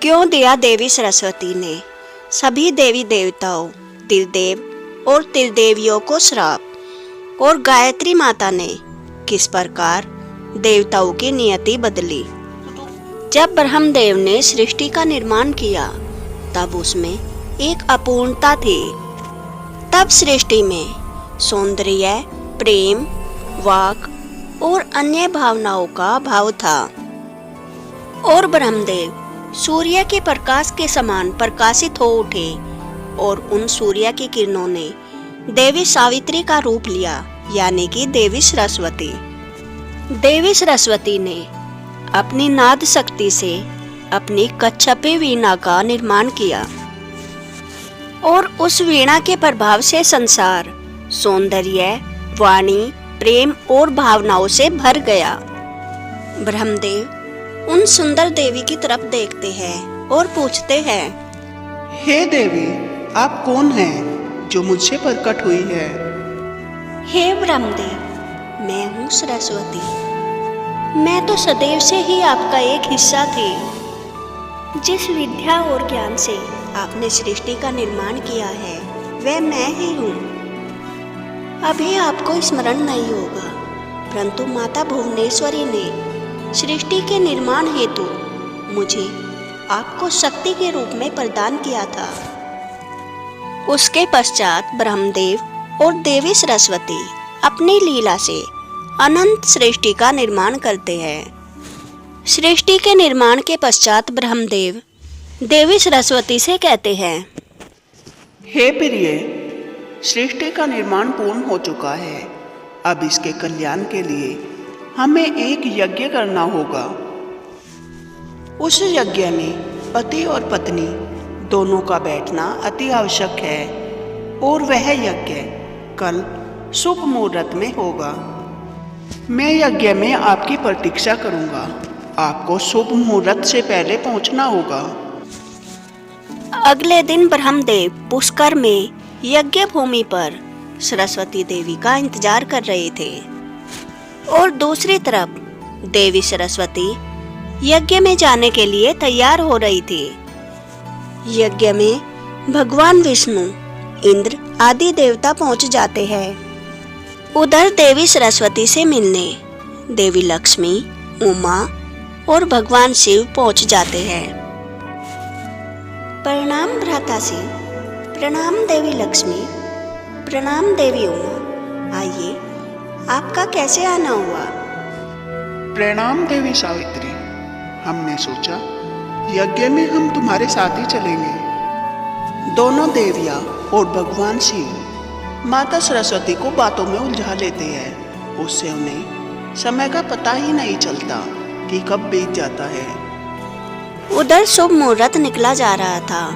क्यों दिया देवी सरस्वती ने सभी देवी देवताओं, त्रिदेव और त्रिदेवियों को श्राप, और गायत्री माता ने किस प्रकार देवताओं की नियति बदली। जब ब्रह्मदेव ने सृष्टि का निर्माण किया तब उसमें एक अपूर्णता थी। तब सृष्टि में सौंदर्य, प्रेम, वाक और अन्य भावनाओं का भाव था, और ब्रह्मदेव सूर्य के प्रकाश के समान प्रकाशित हो उठे, और उन सूर्य की किरणों ने देवी सावित्री का रूप लिया, यानी कि देवी सरस्वती। देवी सरस्वती ने अपनी नाद शक्ति से अपनी कच्छपी वीणा का निर्माण किया, और उस वीणा के प्रभाव से संसार सौंदर्य, वाणी, प्रेम और भावनाओं से भर गया। ब्रह्मदेव उन सुंदर देवी की तरफ देखते हैं और पूछते हैं, हे देवी, आप कौन हैं जो मुझसे प्रकट हुई है? हे ब्रह्मदेव, मैं हूँ सरस्वती। मैं तो सदैव से ही आपका एक हिस्सा थी। जिस विद्या और ज्ञान से आपने सृष्टि का निर्माण किया है वह मैं ही हूँ। अभी आपको स्मरण नहीं होगा, परंतु माता भुवनेश्वरी ने सृष्टि के निर्माण हेतु मुझे आपको शक्ति के रूप में प्रदान किया था। उसके पश्चात ब्रह्मदेव और देवी सरस्वती अपनी लीला से अनंत सृष्टि का निर्माण करते हैं। सृष्टि के निर्माण के पश्चात ब्रह्मदेव देवी सरस्वती से कहते हैं, हे प्रिय, सृष्टि का निर्माण पूर्ण हो चुका है। अब इसके कल्याण के लिए हमें एक यज्ञ करना होगा। उस यज्ञ में पति और पत्नी दोनों का बैठना अति आवश्यक है, और वह यज्ञ कल शुभ मुहूर्त में होगा। मैं यज्ञ में आपकी प्रतीक्षा करूंगा। आपको शुभ मुहूर्त से पहले पहुंचना होगा। अगले दिन ब्रह्मदेव पुष्कर में यज्ञ भूमि पर सरस्वती देवी का इंतजार कर रहे थे, और दूसरी तरफ देवी सरस्वती यज्ञ में जाने के लिए तैयार हो रही थी। यज्ञ में भगवान विष्णु, इंद्र आदि देवता पहुंच जाते हैं। उधर देवी सरस्वती से मिलने देवी लक्ष्मी, उमा और भगवान शिव पहुंच जाते हैं। प्रणाम भ्रातासी, प्रणाम देवी लक्ष्मी, प्रणाम देवी उमा। आइए, आपका कैसे आना हुआ? प्रणाम देवी सावित्री। हमने सोचा यज्ञ में हम तुम्हारे साथ ही चलेंगे। दोनों देवियाँ और भगवान शिव माता सरस्वती को बातों में उलझा लेते हैं। उससे उन्हें समय का पता ही नहीं चलता कि कब बीत जाता है। उधर शुभ मुहूर्त निकला जा रहा था।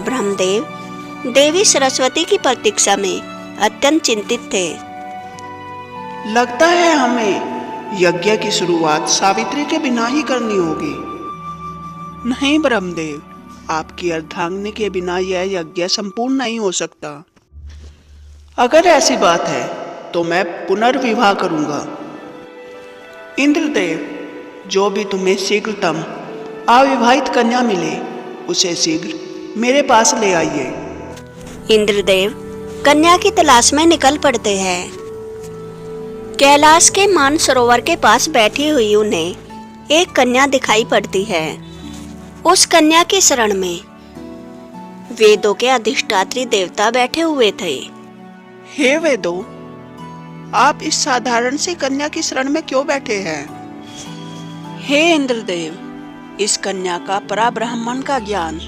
ब्रह्मदेव देवी सरस्वती की प्रतीक्षा में अत्यंत चिंतित थे। लगता है हमें यज्ञ की शुरुआत सावित्री के बिना ही करनी होगी। नहीं ब्रह्मदेव, आपकी अर्धांगिनी के बिना यह यज्ञ संपूर्ण नहीं हो सकता। अगर ऐसी बात है तो मैं पुनर्विवाह करूंगा। इंद्रदेव, जो भी तुम्हें शीघ्रतम अविवाहित कन्या मिले उसे शीघ्र मेरे पास ले आइए। इंद्रदेव कन्या की तलाश में निकल पड़ते हैं। कैलाश के मानसरोवर के पास बैठी हुई उन्हें एक कन्या दिखाई पड़ती है। उस कन्या की शरण में वेदों के अधिष्ठात्री देवता बैठे हुए थे। हे वेदों, आप इस साधारण सी कन्या की शरण में क्यों बैठे हैं? हे इंद्रदेव, इस कन्या का पराब्रह्मण का ज्ञान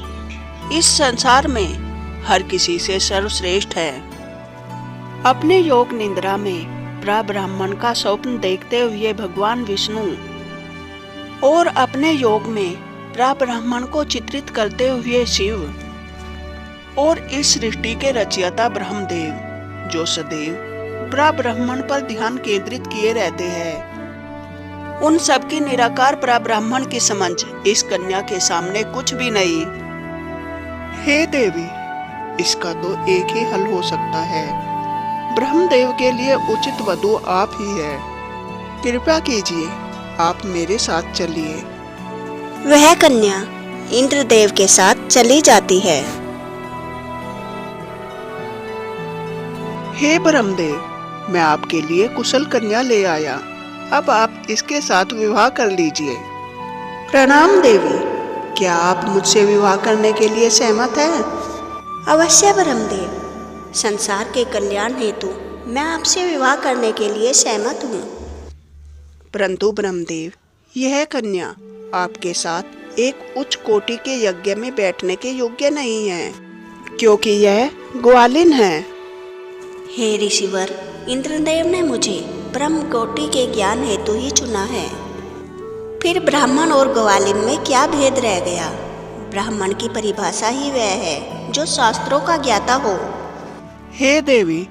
इस संसार में हर किसी से सर्वश्रेष्ठ है। अपने योग निद्रा में पराब्रह्मण का स्वप्न देखते हुए भगवान विष्णु और अपने योग में पराब्रह्मण को चित्रित करते हुए शिव, और इस सृष्टि के रचयिता ब्रह्मदेव जो सदैव पराब्रह्मण पर ध्यान केंद्रित किए रहते हैं, उन सबकी निराकार पराब्रह्मण की समझ इस कन्या के सामने कुछ भी नहीं। हे देवी, इसका तो एक ही हल हो सकता है। ब्रह्मदेव के लिए उचित वधु आप ही है। कृपया कीजिए, आप मेरे साथ चलिए। वह कन्या इंद्रदेव के साथ चली जाती है। हे ब्रह्मदेव, मैं आपके लिए कुशल कन्या ले आया। अब आप इसके साथ विवाह कर लीजिए। प्रणाम देवी, क्या आप मुझसे विवाह करने के लिए सहमत हैं? अवश्य ब्रह्मदेव, संसार के कल्याण हेतु मैं आपसे विवाह करने के लिए सहमत हूँ। परंतु ब्रह्मदेव, यह कन्या आपके साथ एक उच्च कोटि के यज्ञ में बैठने के योग्य नहीं है, क्योंकि यह ग्वालिन है। हे ऋषिवर, इंद्रदेव ने मुझे ब्रह्म कोटि के ज्ञान हेतु ही चुना है। फिर ब्राह्मण और ग्वालिन में क्या भेद रह गया? ब्राह्मण की परिभाषा ही वह है जो शास्त्रों का ज्ञाता हो। हे देवी,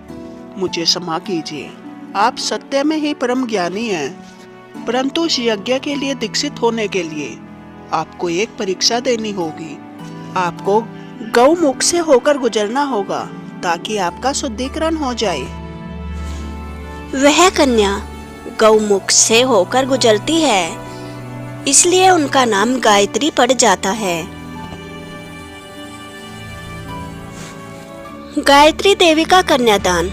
मुझे क्षमा कीजिए, आप सत्य में ही परम ज्ञानी हैं, परंतु इस यज्ञ के लिए दीक्षित होने के लिए आपको एक परीक्षा देनी होगी। आपको गौमुख से होकर गुजरना होगा ताकि आपका शुद्धिकरण हो जाए। वह कन्या गौमुख से होकर गुजरती है, इसलिए उनका नाम गायत्री पड़ जाता है। गायत्री देवी का कन्यादान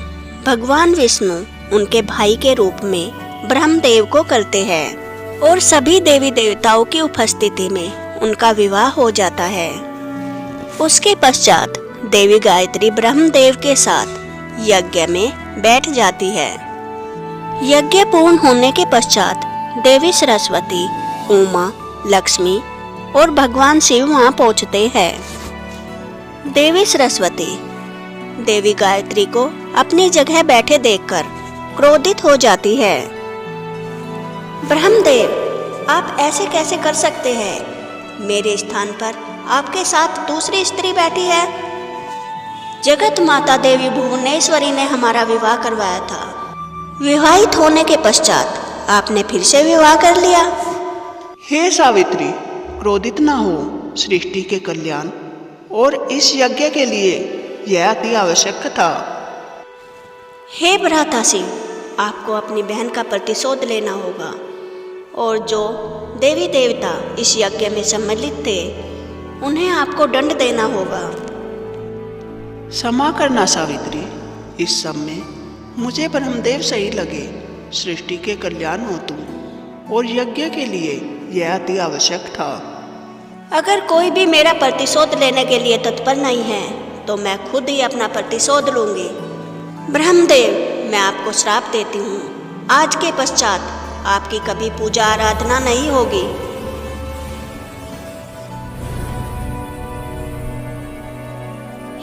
भगवान विष्णु उनके भाई के रूप में ब्रह्मदेव को करते हैं और सभी देवी देवताओं की उपस्थिति में उनका विवाह हो जाता है। उसके पश्चात देवी गायत्री ब्रह्मदेव के साथ यज्ञ में बैठ जाती है। यज्ञ पूर्ण होने के पश्चात देवी सरस्वती, उमा, लक्ष्मी और भगवान शिव वहां पहुंचते हैं। देवी सरस्वती देवी गायत्री को अपनी जगह बैठे देखकर क्रोधित हो जाती है। ब्रह्मदेव, आप ऐसे कैसे कर सकते हैं? मेरे स्थान पर आपके साथ दूसरी स्त्री बैठी है। जगत माता देवी भुवनेश्वरी ने हमारा विवाह करवाया था। विवाहित होने के पश्चात आपने फिर से विवाह कर लिया। हे सावित्री, क्रोधित न हो। सृष्टि के कल्याण और इस यज्ञ के लिए यह अति आवश्यक था। हे भ्राता शिव, आपको अपनी बहन का प्रतिशोध लेना होगा और जो देवी देवता इस यज्ञ में सम्मिलित थे उन्हें आपको दंड देना होगा। क्षमा करना सावित्री, इस सब में मुझे ब्रह्मदेव सही लगे। सृष्टि के कल्याण हेतु और यज्ञ के लिए यह अति आवश्यक था। अगर कोई भी मेरा प्रतिशोध लेने के लिए तत्पर नहीं है तो मैं खुद ही अपना प्रतिशोध लूंगी। ब्रह्मदेव, मैं आपको श्राप देती हूँ, आज के पश्चात आपकी कभी पूजा आराधना नहीं होगी।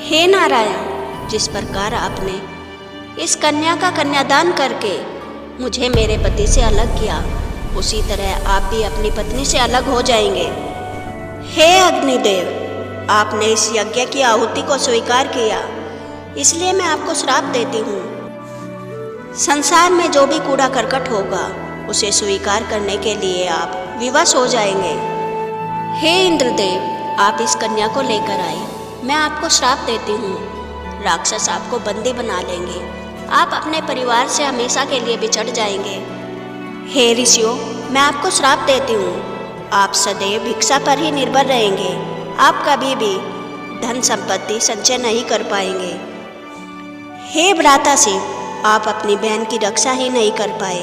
हे नारायण, जिस प्रकार आपने इस कन्या का कन्यादान करके मुझे मेरे पति से अलग किया, उसी तरह आप भी अपनी पत्नी से अलग हो जाएंगे। हे अग्निदेव, आपने इस यज्ञ की आहुति को स्वीकार किया, इसलिए मैं आपको श्राप देती हूँ। संसार में जो भी कूड़ा करकट होगा उसे स्वीकार करने के लिए आप विवश हो जाएंगे। हे इंद्रदेव, आप इस कन्या को लेकर आए। मैं आपको श्राप देती हूँ। राक्षस आपको बंदी बना लेंगे। आप अपने परिवार से हमेशा के लिए बिछड़ जाएंगे। हे ऋषियों, मैं आपको श्राप देती हूँ। आप सदैव भिक्षा पर ही निर्भर रहेंगे। आप कभी भी धन संपत्ति संचय नहीं कर पाएंगे। हे भ्राता शिव, आप अपनी बहन की रक्षा ही नहीं कर पाए।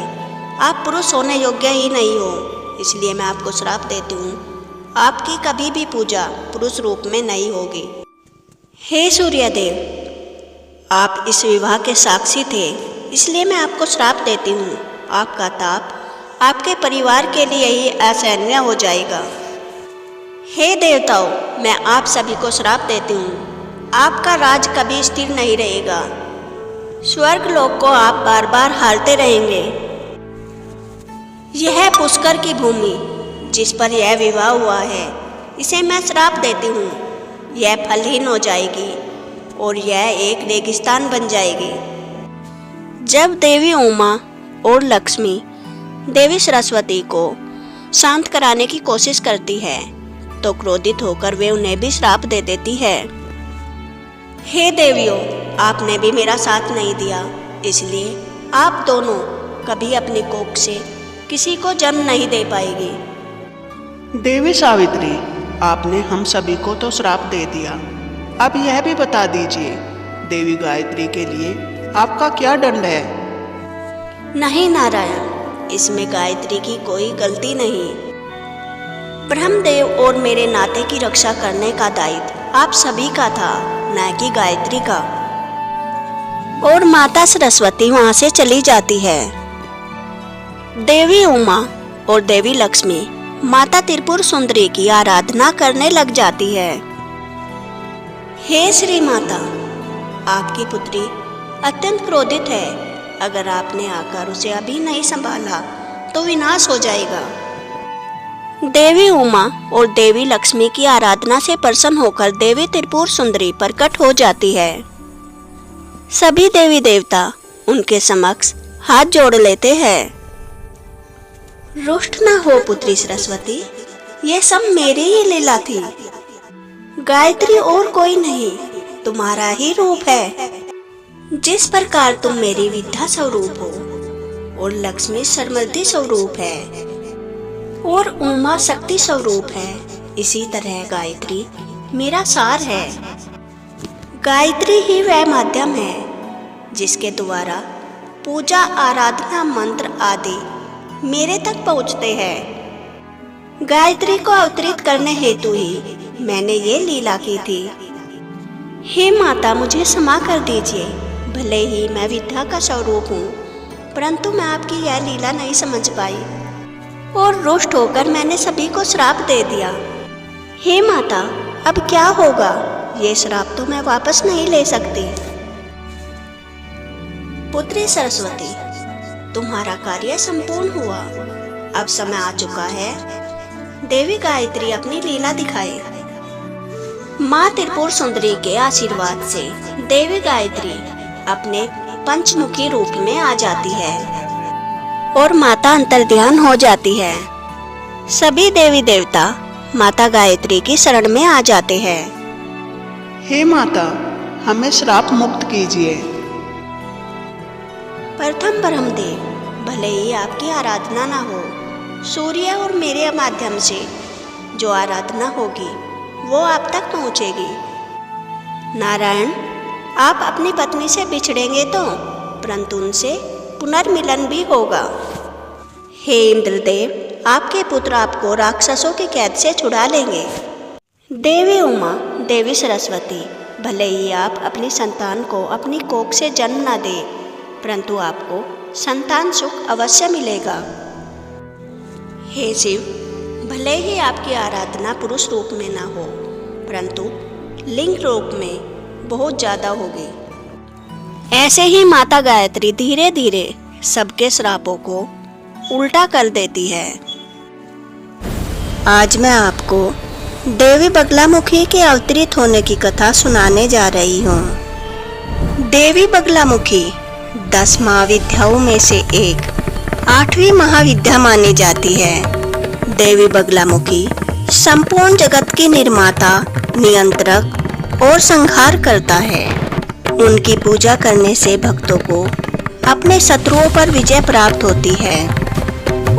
आप पुरुष होने योग्य ही नहीं हो, इसलिए मैं आपको श्राप देती हूँ। आपकी कभी भी पूजा पुरुष रूप में नहीं होगी। हे सूर्यदेव, आप इस विवाह के साक्षी थे, इसलिए मैं आपको श्राप देती हूँ। आपका ताप आपके परिवार के लिए ही असहनीय हो जाएगा। हे देवताओं, मैं आप सभी को श्राप देती हूँ। आपका राज कभी स्थिर नहीं रहेगा। स्वर्ग लोक को आप बार बार हारते रहेंगे। यह पुष्कर की भूमि जिस पर यह विवाह हुआ है, इसे मैं श्राप देती हूँ। यह फलहीन हो जाएगी और यह एक रेगिस्तान बन जाएगी। जब देवी उमा और लक्ष्मी देवी सरस्वती को शांत कराने की कोशिश करती है तो क्रोधित होकर वे उन्हें भी श्राप दे देती है। हे देवियों, आपने भी मेरा साथ नहीं दिया, इसलिए आप दोनों कभी अपनी कोख से किसी को जन्म नहीं दे पाएगी। देवी सावित्री, आपने हम सभी को तो श्राप दे दिया, अब यह भी बता दीजिए देवी गायत्री के लिए आपका क्या दंड है? नहीं नारायण, इसमें गायत्री की कोई गलती नहीं। ब्रह्मदेव और मेरे नाते की रक्षा करने का दायित्व आप सभी का था, न कि गायत्री का। और माता सरस्वती वहां से चली जाती है। देवी उमा और देवी लक्ष्मी माता त्रिपुर सुंदरी की आराधना करने लग जाती है। हे श्री माता, आपकी पुत्री अत्यंत क्रोधित है। अगर आपने आकर उसे अभी नहीं संभाला तो विनाश हो जाएगा। देवी उमा और देवी लक्ष्मी की आराधना से प्रसन्न होकर देवी त्रिपुर सुंदरी प्रकट हो जाती है। सभी देवी देवता उनके समक्ष हाथ जोड़ लेते हैं। रुष्ट न हो पुत्री सरस्वती, ये सब मेरी ही लीला थी। गायत्री और कोई नहीं, तुम्हारा ही रूप है। जिस प्रकार तुम मेरी विद्या स्वरूप हो और लक्ष्मी समृद्धि स्वरूप है और उमा शक्ति स्वरूप है, इसी तरह गायत्री मेरा सार है। गायत्री ही वह माध्यम है जिसके द्वारा पूजा, आराधना, मंत्र आदि मेरे तक पहुंचते हैं। गायत्री को अवतरित करने हेतु ही मैंने ये लीला की थी। हे माता, मुझे क्षमा कर दीजिए। भले ही मैं विद्या का स्वरूप हूँ, परंतु मैं आपकी यह लीला नहीं समझ पाई और रुष्ट होकर मैंने सभी को श्राप दे दिया। हे माता, अब क्या होगा? ये श्राप तो मैं वापस नहीं ले सकती। पुत्री सरस्वती, तुम्हारा कार्य संपूर्ण हुआ। अब समय आ चुका है देवी गायत्री अपनी लीला दिखाए। माँ त्रिपुर सुंदरी के आशीर्वाद से देवी गायत्री अपने पंचमुखी रूप में आ जाती है और माता अंतर्ध्यान हो जाती है। सभी देवी देवता माता गायत्री की शरण में आ जाते हैं। हे माता, हमें श्राप मुक्त कीजिए। प्रथम ब्रह्मदेव, भले ही आपकी आराधना ना हो, सूर्य और मेरे माध्यम से जो आराधना होगी वो आप तक पहुंचेगी। नारायण, आप अपनी पत्नी से बिछड़ेंगे तो, परंतु उनसे पुनर्मिलन भी होगा। हे इंद्रदेव, आपके पुत्र आपको राक्षसों की कैद से छुड़ा लेंगे। देवी उमा, देवी सरस्वती, भले ही आप अपनी संतान को अपनी कोख से जन्म न दें, परंतु आपको संतान सुख अवश्य मिलेगा। हे शिव, भले ही आपकी आराधना पुरुष रूप में न हो, परंतु लिंग रूप में बहुत ज्यादा होगी। ऐसे ही माता गायत्री धीरे धीरे सबके श्रापों को उल्टा कर देती है। आज मैं आपको देवी बगलामुखी के अवतरित होने की कथा सुनाने जा रही हूँ। देवी बगलामुखी 10 महाविद्याओं में से एक 8वीं महाविद्या मानी जाती है। देवी बगलामुखी संपूर्ण जगत की निर्माता, नियंत्रक और संहार करता है। उनकी पूजा करने से भक्तों को अपने शत्रुओं पर विजय प्राप्त होती है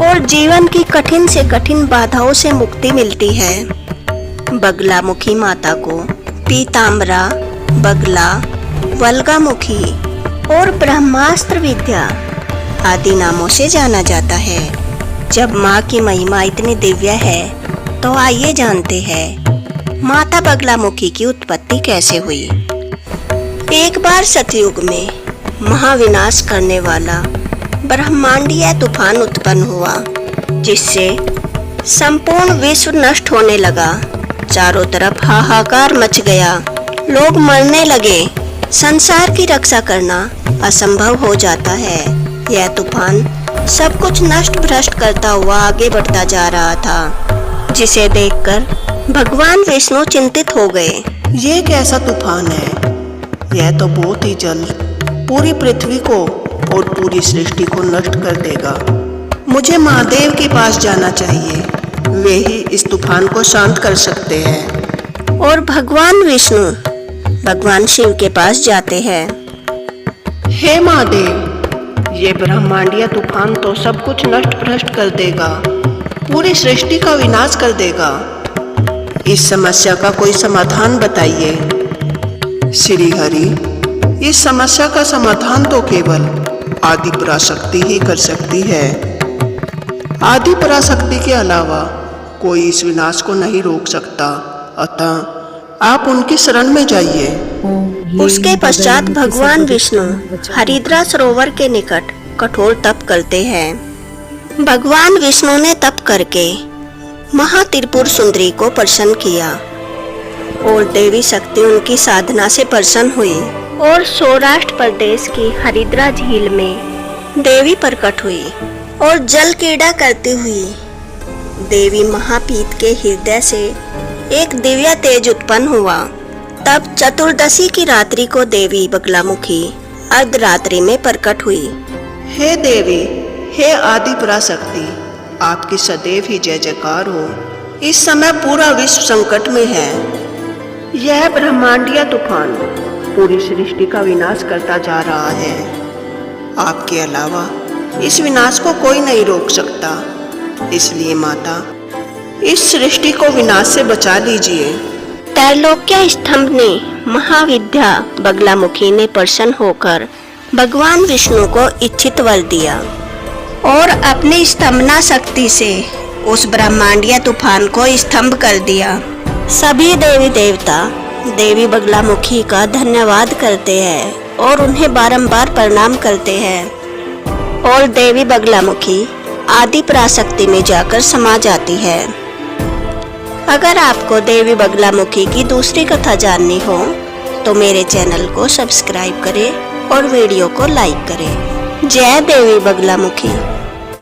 और जीवन की कठिन से कठिन बाधाओं से मुक्ति मिलती है। बगलामुखी माता को पीताम्बरा, बगला, वल्गामुखी और ब्रह्मास्त्र विद्या आदि नामों से जाना जाता है। जब माँ की महिमा इतनी दिव्य है तो आइए जानते हैं माता बगलामुखी की उत्पत्ति कैसे हुई। एक बार सतयुग में महाविनाश करने वाला ब्रह्मांडीय तूफान उत्पन्न हुआ, जिससे संपूर्ण विश्व नष्ट होने लगा। चारों तरफ हाहाकार मच गया, लोग मरने लगे। संसार की रक्षा करना असंभव हो जाता है। यह तूफान सब कुछ नष्ट भ्रष्ट करता हुआ आगे बढ़ता जा रहा था, जिसे देखकर भगवान विष्णु चिंतित हो गए। ये कैसा तूफान है? यह तो बहुत ही जल्द पूरी पृथ्वी को और पूरी सृष्टि को नष्ट कर देगा। मुझे महादेव के पास जाना चाहिए, वे ही इस तूफान को शांत कर सकते हैं। और भगवान विष्णु भगवान शिव के पास जाते हैं। हे महादेव, ये ब्रह्मांडीय तूफान तो सब कुछ नष्ट भ्रष्ट कर देगा, पूरी सृष्टि का विनाश कर देगा। इस समस्या का कोई समाधान बताइए। श्री हरि, इस समस्या का समाधान तो केवल आदि पराशक्ति ही कर सकती है। आदि पराशक्ति के अलावा कोई इस विनाश को नहीं रोक सकता, अतः आप उनकी शरण में जाइए। उसके पश्चात भगवान विष्णु हरिद्रा सरोवर के निकट कठोर तप करते हैं। भगवान विष्णु ने तप करके महात्रिपुर सुंदरी को प्रसन्न किया और देवी शक्ति उनकी साधना से प्रसन्न हुई और सौराष्ट्र प्रदेश की हरिद्रा झील में देवी प्रकट हुई और जल क्रीड़ा करती हुई देवी महापीत के हृदय से एक दिव्य तेज उत्पन्न हुआ। तब चतुर्दशी की रात्रि को देवी बगलामुखी अर्धरात्रि में प्रकट हुई। हे देवी, हे आदि पराशक्ति, आपकी सदैव ही जय जयकार हो। इस समय पूरा विश्व संकट में है। यह ब्रह्मांडीय तूफान पूरी सृष्टि का विनाश करता जा रहा है। आपके अलावा इस विनाश को कोई नहीं रोक सकता, इसलिए माता इस सृष्टि को विनाश से बचा लीजिए। त्रैलोक्य स्तंभ ने महाविद्या बगलामुखी ने प्रसन्न होकर भगवान विष्णु को इच्छित वर दिया और अपनी स्तंभना शक्ति से उस ब्रह्मांडीय तूफान को स्तंभ कर दिया। सभी देवी देवता देवी बगलामुखी का धन्यवाद करते हैं और उन्हें बारंबार प्रणाम करते हैं और देवी बगलामुखी आदि पराशक्ति में जाकर समा जाती है। अगर आपको देवी बगलामुखी की दूसरी कथा जाननी हो तो मेरे चैनल को सब्सक्राइब करें और वीडियो को लाइक करें। जय देवी बगलामुखी।